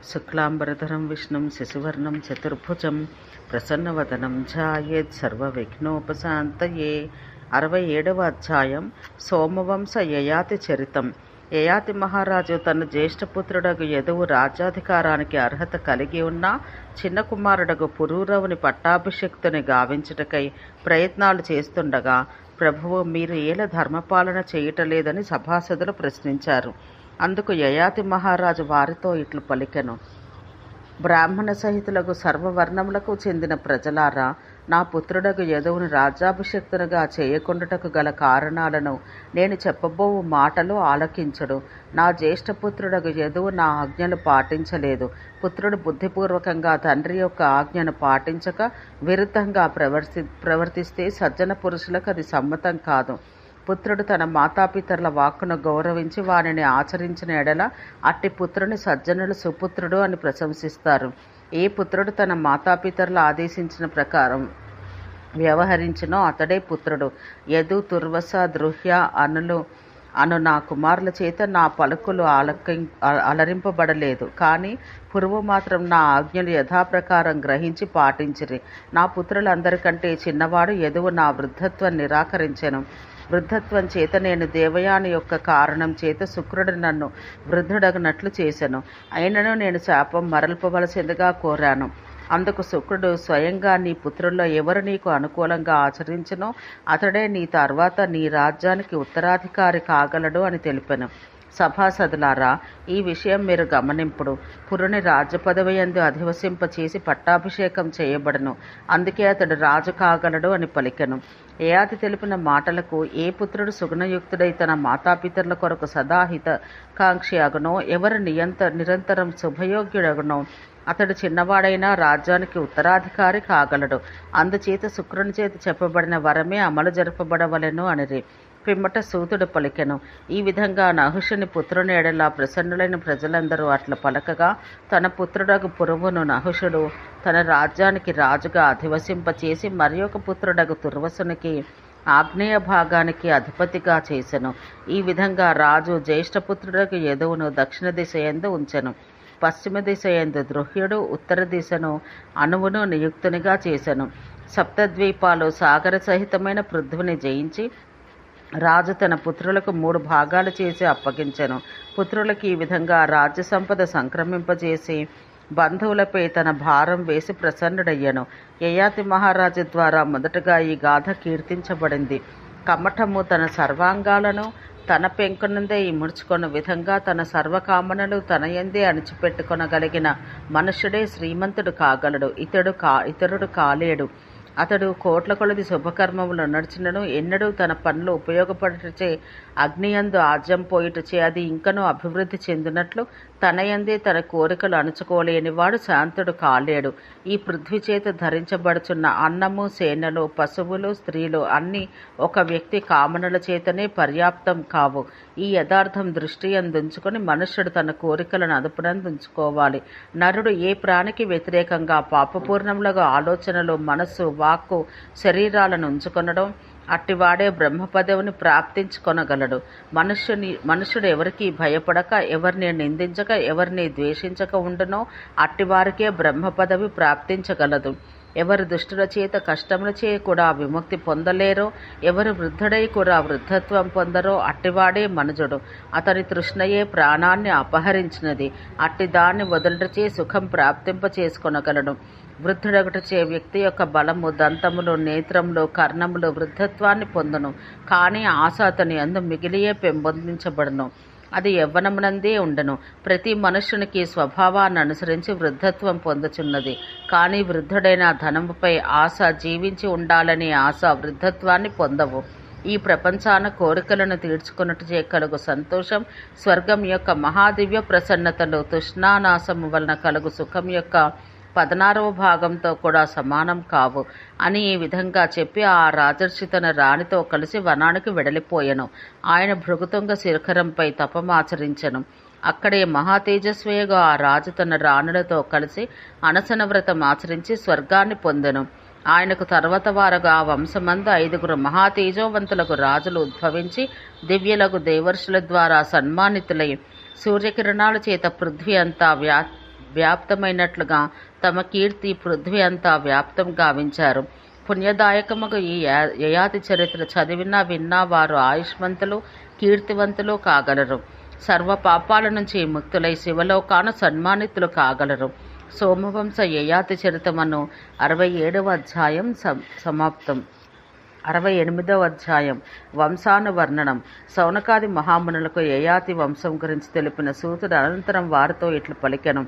శుక్లాంబరధరం విష్ణుం శశివర్ణం చతుర్భుజం ప్రసన్నవదనం ధ్యాయేత్ సర్వవిఘ్నోపశాంతయే. 67వ అధ్యాయం. సోమవంశ యయాతి చరితం. యయాతి మహారాజు తన జ్యేష్ఠపుత్రుడగు యదువు రాజ్యాధికారానికి అర్హత కలిగి ఉన్న చిన్న కుమారుడగు పురూరవుని పట్టాభిషిక్తుని గావించుటకై ప్రయత్నాలు చేస్తుండగా, ప్రభువు మీరు ఏల ధర్మపాలన చేయటలేదని సభాసదులు ప్రశ్నించారు. అందుకు యయాతి మహారాజు వారితో ఇట్లు పలికెను: బ్రాహ్మణ సహితులకు సర్వవర్ణములకు చెందిన ప్రజలారా, నా పుత్రుడగు యదువును రాజ్యాభిషిక్తునిగా చేయకుండుటకు గల కారణాలను నేను చెప్పబోవు మాటలు ఆలకించుడు. నా జ్యేష్ఠపుత్రుడగు యదువు నా ఆజ్ఞలు పాటించలేదు. పుత్రుడు బుద్ధిపూర్వకంగా తండ్రి యొక్క ఆజ్ఞను పాటించక విరుద్ధంగా ప్రవర్తిస్తే సజ్జన పురుషులకు అది సమ్మతం కాదు. పుత్రుడు తన మాతాపితరుల వాక్కును గౌరవించి వారిని ఆచరించిన ఎడల అట్టి పుత్రుని సజ్జనులు సుపుత్రుడు అని ప్రశంసిస్తారు. ఏ పుత్రుడు తన మాతాపితరులు ఆదేశించిన ప్రకారం వ్యవహరించినో అతడే పుత్రుడు. యదు, తుర్వస, ద్రుహ్య అను నా కుమారుల చేత నా పలుకులు అలరింపబడలేదు. కానీ పురువు మాత్రం నా ఆజ్ఞలు యథాప్రకారం గ్రహించి పాటించిరి. నా పుత్రులందరికంటే చిన్నవాడు యదువు నా వృద్ధత్వం నిరాకరించెను. వృద్ధత్వం చేత నేను దేవయాని యొక్క కారణం చేత శుక్రుడు నన్ను వృద్ధుడగినట్లు చేశాను. అయినను నేను శాపం మరల్పవలసిందిగా కోరాను. అందుకు శుక్రుడు స్వయంగా నీ పుత్రుల్లో ఎవరు నీకు అనుకూలంగా ఆచరించినో అతడే నీ తర్వాత నీ రాజ్యానికి ఉత్తరాధికారి కాగలడు అని తెలిపాను. సభాసదులారా, ఈ విషయం మీరు గమనింపుడు. పురుని రాజ్య పదవి యందు అధివసింపచేసి పట్టాభిషేకం చేయబడను. అందుకే అతడు రాజు కాగలడు అని పలికెను. యయాతి తెలిపిన మాటలకు ఏ పుత్రుడు సుగుణయుక్తుడై తన మాతాపితరుల కొరకు సదాహితకాంక్షి అగునో, ఎవరు నిరంతరం శుభయోగ్యుడగునో అతడు చిన్నవాడైనా రాజ్యానికి ఉత్తరాధికారి కాగలడు. అందుచేత శుక్రుని చేత చెప్పబడిన వరమే అమలు జరపబడవలెను అనిరి. పిమ్మట సూతుడు పలికెను: ఈ విధంగా నహుషుని పుత్రుని ఎడల ప్రసన్నులైన ప్రజలందరూ అట్లా పలకగా, తన పుత్రుడగు పురువును నహుషుడు తన రాజ్యానికి రాజుగా అధివసింపచేసి మరి ఒక పుత్రుడగు తుర్వసునికి ఆగ్నేయ భాగానికి అధిపతిగా చేసెను. ఈ విధంగా రాజు జ్యేష్ఠపుత్రుడకు యదువును దక్షిణ దిశ యందు ఉంచెను. పశ్చిమ దిశ యందు ద్రుహ్యుడు, ఉత్తర దిశను అనువును నియుక్తునిగా చేసెను. సప్తద్వీపాలు సాగర సహితమైన పృథ్వీని జయించి రాజు తన పుత్రులకు 3 భాగాలు చేసి అప్పగించెను. పుత్రులకు ఈ విధంగా రాజ్య సంపద సంక్రమింపజేసి బంధువులపై తన భారం వేసి ప్రసన్నుడయ్యను. యయాతి మహారాజు ద్వారా మొదటగా ఈ గాథ కీర్తించబడింది. కమఠము తన సర్వాంగాలను తన పెంకునందే ఇముడ్చుకొన్న విధంగా తన సర్వకామనలు తన యందే అణిచిపెట్టుకొనగలిగిన మనుష్యుడే శ్రీమంతుడు కాగలడు. ఇతరుడు కాలేడు. అతడు కోట్ల కొలది శుభకర్మములు నడిచినను ఎన్నడూ తన పనులు ఉపయోగపడుటచే అగ్నియందు ఆజ్యం పోయిటచే అది ఇంకనూ అభివృద్ధి చెందినట్లు తనయందే తన కోరికలు అణుచుకోలేనివాడు శాంతుడు కాలేడు. ఈ పృథ్వీ చేత ధరించబడుచున్న అన్నము, సేనలు, పశువులు, స్త్రీలు అన్నీ ఒక వ్యక్తి కామనల చేతనే పర్యాప్తం కావు. ఈ యథార్థం దృష్టి అందుంచుకొని మనుష్యుడు తన కోరికలను అదుపునందుంచుకోవాలి. నరుడు ఏ ప్రాణికి వ్యతిరేకంగా పాపపూర్ణములుగా ఆలోచనలు, మనస్సు, వాక్కు, శరీరాలను ఉంచుకొనడం అట్టివాడే బ్రహ్మ పదవిని ప్రాప్తించుకొనగలడు. మనుష్యుడు ఎవరికి భయపడక, ఎవరిని నిందించక, ఎవరిని ద్వేషించక ఉండునో అట్టివారికే బ్రహ్మ పదవి ప్రాప్తించగలదు. ఎవరు దుష్టుల చేత కష్టముల చే కూడా విముక్తి పొందలేరో, ఎవరు వృద్ధుడై కూడా వృద్ధత్వం పొందరో అట్టివాడే మనుజుడు. అతని తృష్ణయే ప్రాణాన్ని అపహరించినది. అట్టి దాన్ని వదులుటచే సుఖం ప్రాప్తింప చేసుకొనగలడు. వృద్ధుడొకటచే వ్యక్తి యొక్క బలము, దంతములు, నేత్రములు, కర్ణములు వృద్ధత్వాన్ని పొందును. కానీ ఆశ అతని యందు మిగిలియే పెంపొందించబడును. అది యవ్వనమునందే ఉండను. ప్రతి మనుష్యునికి స్వభావాన్ని అనుసరించి వృద్ధత్వం పొందుచున్నది. కానీ వృద్ధుడైన ధనముపై ఆశ, జీవించి ఉండాలనే ఆశ వృద్ధత్వాన్ని పొందవు. ఈ ప్రపంచాన కోరికలను తీర్చుకొనుటచే కలుగు సంతోషం, స్వర్గం యొక్క మహాదివ్య ప్రసన్నతలు తృష్ణానాశము వలన కలుగు సుఖం యొక్క 16వ భాగంతో కూడా సమానం కావు అని ఈ విధంగా చెప్పి ఆ రాజర్షి తన రాణితో కలిసి వనానికి వెడలిపోయెను. ఆయన భృగుతుంగ శిఖరంపై తపమాచరించెను. అక్కడే మహాతేజస్విగా ఆ రాజు తన రాణులతో కలిసి అనశన వ్రతం ఆచరించి స్వర్గాన్ని పొందెను. ఆయనకు తర్వాత వారుగా ఆ వంశమందు 5 మహాతేజోవంతులకు రాజులు ఉద్భవించి దివ్యులకు దేవర్షుల ద్వారా సన్మానితులై సూర్యకిరణాల చేత పృథ్వీ అంతా వ్యాప్తమైనట్లుగా తమ కీర్తి పృథ్వీ అంతా వ్యాప్తం గావించారు. పుణ్యదాయకముగు ఈ యయాతి చరిత్ర చదివినా విన్నా వారు ఆయుష్మంతులు కీర్తివంతులు కాగలరు. సర్వ పాపాల నుంచి ముక్తులై శివలోకాన సన్మానితులు కాగలరు. సోమవంశ యయాతి చరితమను 67వ అధ్యాయం సమాప్తం. 68వ అధ్యాయం వంశానువర్ణనం. సౌనకాది మహామునులకు యయాతి వంశం గురించి తెలిపిన సూతుడు అనంతరం వారితో ఇట్లు పలికెను.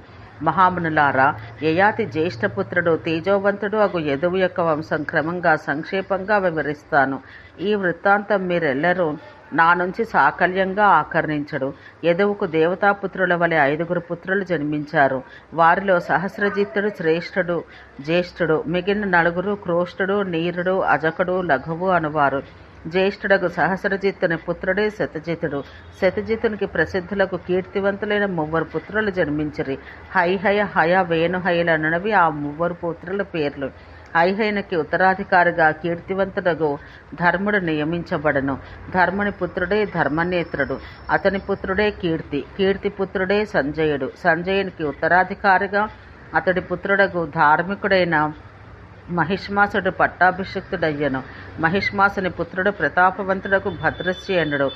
మహామునులారా, యయాతి జ్యేష్ఠపుత్రుడు తేజోవంతుడు అగు యదువు యొక్క వంశం క్రమంగా సంక్షేపంగా వివరిస్తాను. ఈ వృత్తాంతం మీరెల్లరూ నా నుంచి సాకల్యంగా ఆకర్ణించడు. యదువుకు దేవతాపుత్రుల వలె 5 పుత్రులు జన్మించారు. వారిలో సహస్రజిత్తుడు శ్రేష్ఠుడు జ్యేష్ఠుడు, మిగిలిన 4 క్రోష్టుడు, నీరుడు, అజకుడు, లఘువు అనువారు. జ్యేష్ఠుడకు సహస్రజిత్తుని పుత్రుడే శతజితుడు. శతజితునికి ప్రసిద్ధులకు కీర్తివంతులైన 3 పుత్రులు జన్మించిరి. హైహయ, హయ, వేణుహయలనునవి ఆ 3 పుత్రుల పేర్లు. హైహయనికి ఉత్తరాధికారిగా కీర్తివంతుడగు ధర్ముడు నియమించబడను. ధర్ముని పుత్రుడే ధర్మనేత్రుడు. అతని పుత్రుడే కీర్తి. కీర్తి పుత్రుడే సంజయుడు. సంజయునికి ఉత్తరాధికారిగా అతడి పుత్రుడగు ధార్మికుడైన మహిష్మాసుడు పట్టాభిషిక్తుడయ్యను. మహిష్మాసుని పుత్రుడు ప్రతాపవంతుడకు భద్రశ్రేణుడు.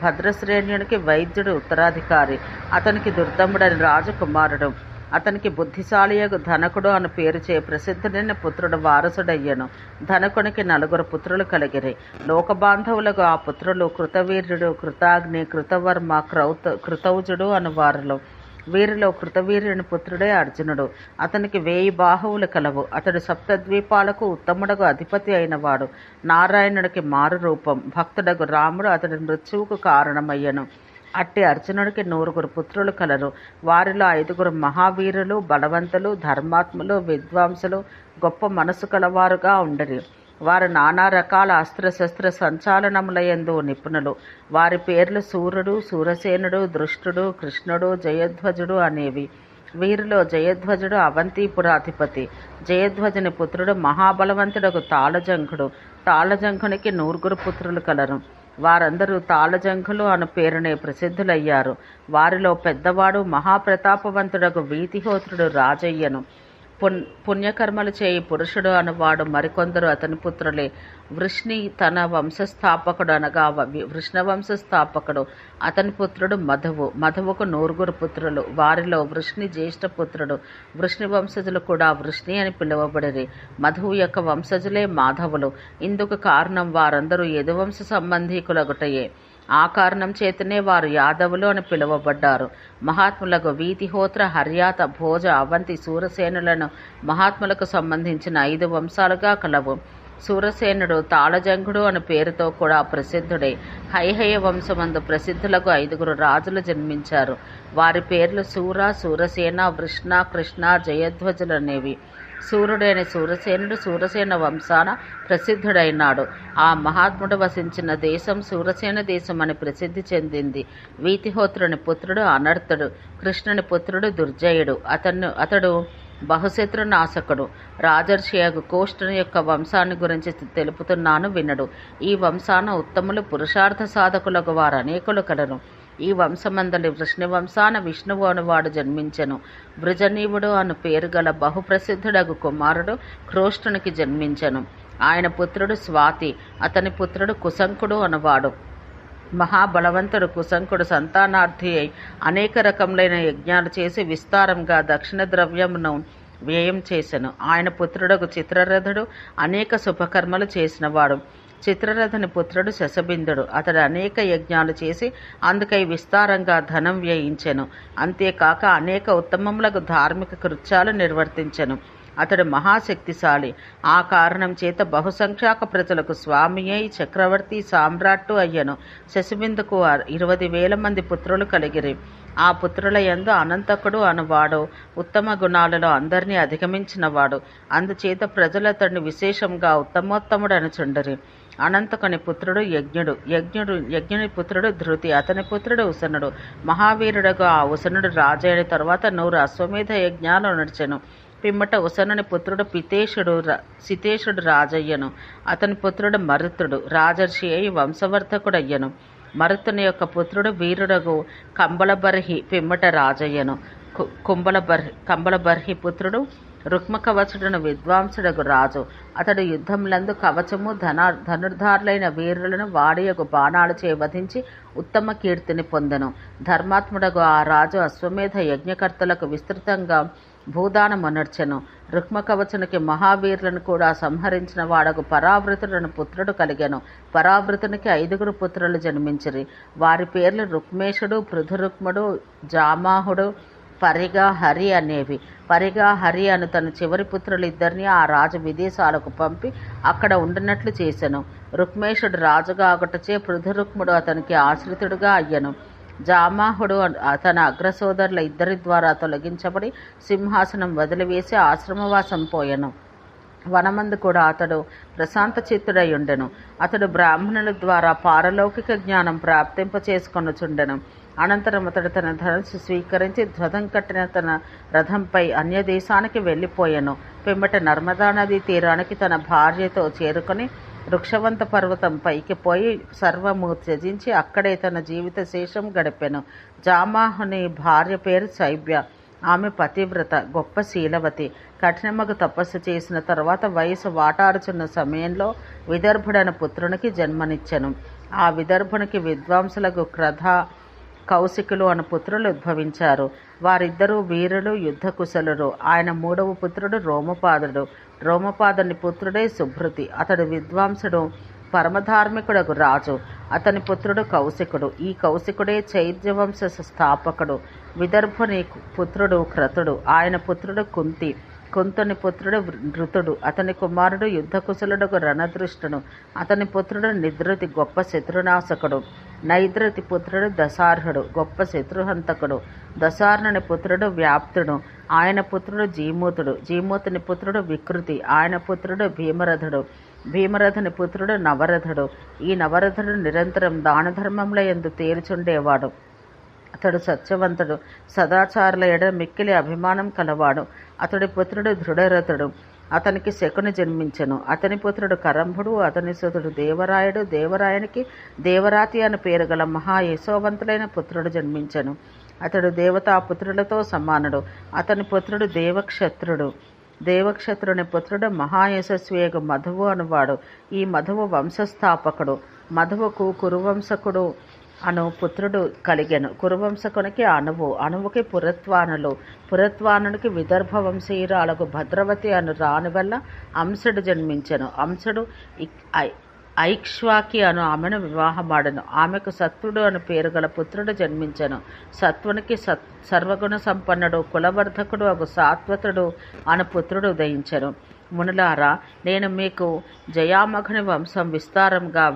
భద్రశ్రేణ్యునికి వైద్యుడు ఉత్తరాధికారి. అతనికి దుర్దముడని రాజకుమారుడు. అతనికి బుద్ధిశాలియగు ధనకుడు అను పేరుచే ప్రసిద్ధుడైన పుత్రుడు వారసుడయ్యను. ధనకునికి 4 పుత్రులు కలిగిరి. లోకబాంధవులకు ఆ పుత్రులు కృతవీర్యుడు, కృతాగ్ని, కృతవర్మ, కృతౌజుడు అను వారిలో. వీరిలో కృతవీర్యుని పుత్రుడే అర్జునుడు. అతనికి 1000 బాహువులు కలవు. అతడు సప్తద్వీపాలకు ఉత్తముడగు అధిపతి అయినవాడు. నారాయణుడికి మారు రూపం. భక్తుడగు రాముడు అతడి మృత్యువుకు కారణమయ్యను. అట్టి అర్జునుడికి 100 పుత్రులు కలరు. వారిలో 5 మహావీరులు, బలవంతులు, ధర్మాత్ములు, విద్వాంసులు, గొప్ప మనసు కలవారుగా ఉండరి. వారు నానా రకాల అస్త్రశస్త్ర సంచాలనములయందు నిపుణులు. వారి పేర్లు సూర్యుడు, సూరసేనుడు, దృష్టుడు, కృష్ణుడు, జయధ్వజుడు అనేవి. వీరిలో జయధ్వజుడు అవంతిపురాధిపతి. జయధ్వజుని పుత్రుడు మహాబలవంతుడకు తాళజంఘుడు. తాళజంఘునికి 100 పుత్రులు కలరు. వారందరూ తాళజంఘులు అను పేరునే ప్రసిద్ధులయ్యారు. వారిలో పెద్దవాడు మహాప్రతాపవంతుడకు వీతిహోత్రుడు రాజయ్యను. పుణ్యకర్మలు చేయి పురుషుడు అనువాడు మరికొందరు అతని పుత్రులే. వృష్ణి తన వంశస్థాపకుడు అనగా వృష్ణవంశస్థాపకుడు. అతని పుత్రుడు మధువు. మధువుకు 100 పుత్రులు. వారిలో వృష్ణి జ్యేష్ఠపుత్రుడు. వృష్ణి వంశజులు కూడా వృష్ణి అని పిలువబడిరి. మధువు యొక్క వంశజులే మాధవులు. ఇందుకు కారణం వారందరూ యదువంశ సంబంధీకులగుటయే. ఆ కారణం చేతనే వారు యాదవులు అని పిలువబడ్డారు. మహాత్ములకు వీతిహోత్ర, హర్యాత, భోజ, అవంతి, సూరసేనులను మహాత్ములకు సంబంధించిన 5 వంశాలుగా కలవు. సూరసేనుడు తాళజంఘుడు అను పేరుతో కూడా ప్రసిద్ధుడే. హైహయ వంశమందు ప్రసిద్ధులకు 5 రాజులు జన్మించారు. వారి పేర్లు సూర, సూరసేన, వృష్ణ, కృష్ణ, జయధ్వజులనేవి. సూర్యుడైన సూరసేనుడు సూరసేన వంశాన ప్రసిద్ధుడైనాడు. ఆ మహాత్ముడు వసించిన దేశం సూరసేన దేశం అని ప్రసిద్ధి చెందింది. వీతిహోత్రుని పుత్రుడు అనర్థుడు. కృష్ణుని పుత్రుడు దుర్జయుడు. అతడు బహుశత్రునాశకుడు. రాజర్షియగు కోష్ఠుని యొక్క వంశాన్ని గురించి తెలుపుతున్నాను వినడు. ఈ వంశాన ఉత్తములు పురుషార్థ సాధకులకు వారు అనేకులు కలరు. ఈ వంశమందలి వృష్ణివంశాన విష్ణువు అనువాడు జన్మించెను. వృజనీవుడు అను పేరు గల బహుప్రసిద్ధుడగు కుమారుడు క్రోష్ఠునికి జన్మించెను. ఆయన పుత్రుడు స్వాతి. అతని పుత్రుడు కుశంకుడు అనువాడు. మహాబలవంతుడు కుశంకుడు సంతానార్థి అయి అనేక రకములైన యజ్ఞాలు చేసి విస్తారంగా దక్షిణ ద్రవ్యమును వ్యయం చేసెను. ఆయన పుత్రుడకు చిత్రరథుడు అనేక శుభకర్మలు చేసినవాడు. చిత్రరథుని పుత్రుడు శశబిందుడు. అతడు అనేక యజ్ఞాలు చేసి అందుకై విస్తారంగా ధనం వ్యయించెను. అంతేకాక అనేక ఉత్తమములకు ధార్మిక కృత్యాలు నిర్వర్తించెను. అతడు మహాశక్తిశాలి. ఆ కారణం చేత బహుసంఖ్యాక ప్రజలకు స్వామి అయి చక్రవర్తి సామ్రాట్టు అయ్యను. శశిబిందుకు 20,000 మంది పుత్రులు కలిగిరి. ఆ పుత్రుల యందు అనంతకుడు అనువాడు ఉత్తమ గుణాలలో అందరినీ అధిగమించినవాడు. అందుచేత ప్రజలు అతడిని విశేషంగా ఉత్తమోత్తముడు అనుచుండరి. అనంతకుని పుత్రుడు యజ్ఞుని పుత్రుడు ధృతి. అతని పుత్రుడు ఉసనుడు. మహావీరుడకు ఆ ఉసనుడు రాజైన తరువాత 100 అశ్వమేధ యజ్ఞాలు నడిచెను. పిమ్మట ఉసనుని పుత్రుడు సితేషుడు రాజయ్యను. అతని పుత్రుడు మరుతుడు రాజర్షి అయి వంశవర్ధకుడయ్యను. మరుతుని యొక్క పుత్రుడు వీరుడగు కంబళబర్హి పిమ్మట రాజయ్యను. కంబళబర్హి పుత్రుడు రుక్మకవచుడును విద్వాంసుడగు రాజు. అతడు యుద్ధములందు కవచము ధనుర్ధారులైన వీరులను వాడియగు బాణాలచే వధించి ఉత్తమ కీర్తిని పొందెను. ధర్మాత్ముడగు ఆ రాజు అశ్వమేధ యజ్ఞకర్తలకు విస్తృతంగా భూదానమునర్చెను. రుక్మకవచునికి మహావీరులను కూడా సంహరించిన వాడకు పరావృతుడను పుత్రుడు కలిగెను. పరావృతునికి 5 పుత్రులు జన్మించిరి. వారి పేర్లు రుక్మేశుడు, పృథురుక్ముడు, జామాహుడు, పరిగా, హరి అనేవి. పరిగా, హరి అను తన చివరి పుత్రులిద్దరినీ ఆ రాజు విదేశాలకు పంపి అక్కడ ఉండినట్లు చేసెను. రుక్మేశుడు రాజుగా ఒకటచే పృథురుక్ముడు అతనికి ఆశ్రితుడుగా అయ్యను. జామాహుడు తన అగ్రసోదరుల ఇద్దరి ద్వారా తొలగించబడి సింహాసనం వదిలివేసి ఆశ్రమవాసం పోయెను. వనమందు కూడా అతడు ప్రశాంత చిత్తుడై ఉండెను. అతడు బ్రాహ్మణుల ద్వారా పారలౌకిక జ్ఞానం ప్రాప్తింపచేసుకొనుచుండెను. అనంతరం అతడు తన ధనుస్సు స్వీకరించి ధ్వజం కట్టిన తన రథంపై అన్యదేశానికి వెళ్ళిపోయెను. పిమ్మట నర్మదా నదీ తీరానికి తన భార్యతో చేరుకొని వృక్షవంత పర్వతం పైకి పోయి సర్వము త్యజించి అక్కడే తన జీవిత శేషం గడిపెను. జామాహుని భార్య పేరు శైబ్య. ఆమె పతివ్రత, గొప్ప శీలవతి. కఠినమగు తపస్సు చేసిన తర్వాత వయసు వాటాడుచున్న సమయంలో విదర్భుడన పుత్రునికి జన్మనిచ్చెను. ఆ విదర్భునికి విద్వాంసులకు క్రధ, కౌశికులు అను పుత్రులు ఉద్భవించారు. వారిద్దరూ వీరులు, యుద్ధ కుశలురు. ఆయన 3వ పుత్రుడు రోమపాదుడు. రోమపాదుని పుత్రుడే సుభృతి. అతడు విద్వాంసుడు, పరమధార్మికుడగు రాజు. అతని పుత్రుడు కౌశికుడు. ఈ కౌశికుడే చైద్యవంశ స్థాపకుడు. విదర్భుని పుత్రుడు క్రతుడు. ఆయన పుత్రుడు కుంతి. కుంతుని పుత్రుడు నృతుడు. అతని కుమారుడు యుద్ధకుశలుడకు రణదృష్టుడు. అతని పుత్రుడు నిద్రతి, గొప్ప శత్రునాశకుడు. నైద్రతి పుత్రుడు దశార్హుడు, గొప్ప శత్రుహంతకుడు. దశార్ణుని పుత్రుడు వ్యాప్తుడు. ఆయన పుత్రుడు జీమూతుడు. జీమూతుని పుత్రుడు వికృతి. ఆయన పుత్రుడు భీమరథుడు. భీమరథుని పుత్రుడు నవరథుడు. ఈ నవరథుడు నిరంతరం దానధర్మముల యందు తేల్చుండేవాడు. అతడు సత్యవంతుడు, సదాచారుల ఎడల మిక్కిలి అభిమానం కలవాడు. అతడి పుత్రుడు దృఢరథుడు. అతనికి శకుని జన్మించెను. అతని పుత్రుడు కరంభుడు. అతని సుతుడు దేవరాయుడు. దేవరాయునికి దేవరాతి అని పేరు గల మహా యశోవంతులైన పుత్రుడు జన్మించెను. అతడు దేవతాపుత్రులతో సమానుడు. అతని పుత్రుడు దేవక్షత్రుడు. దేవక్షత్రుని పుత్రుడు మహాయశస్వియగు మధువు అనువాడు. ఈ మధువు వంశస్థాపకుడు. మధువుకు కురువంశకుడు అను పుత్రుడు కలిగెను. కురువంశకునికి అణువు, అణువుకి పురత్వానులు, పురత్వానునికి విదర్భ వంశీయురాలకు భద్రవతి అను రాణి వల్ల అంశుడు జన్మించెను. అంశుడు ఐక్ష్వాకి అను ఆమెను వివాహమాడెను. ఆమెకు సత్వుడు అను పేరు గల పుత్రుడు జన్మించెను. సత్వునికి సర్వగుణ సంపన్నుడు, కులవర్ధకుడు అగు సాత్వతుడు అను పుత్రుడు ఉదయించెను. మునులారా, నేను మీకు జయామఘుని వంశం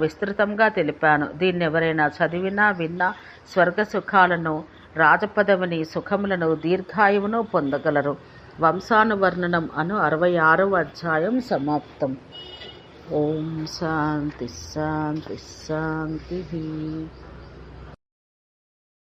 విస్తృతంగా తెలిపాను. దీన్ని ఎవరైనా చదివినా విన్నా స్వర్గ సుఖాలను, రాజపదవిని, సుఖములను, దీర్ఘాయువును పొందగలరు. వంశానువర్ణనం అను 66వ అధ్యాయం సమాప్తం. ఓం శాంతి శాంతి శాంతి.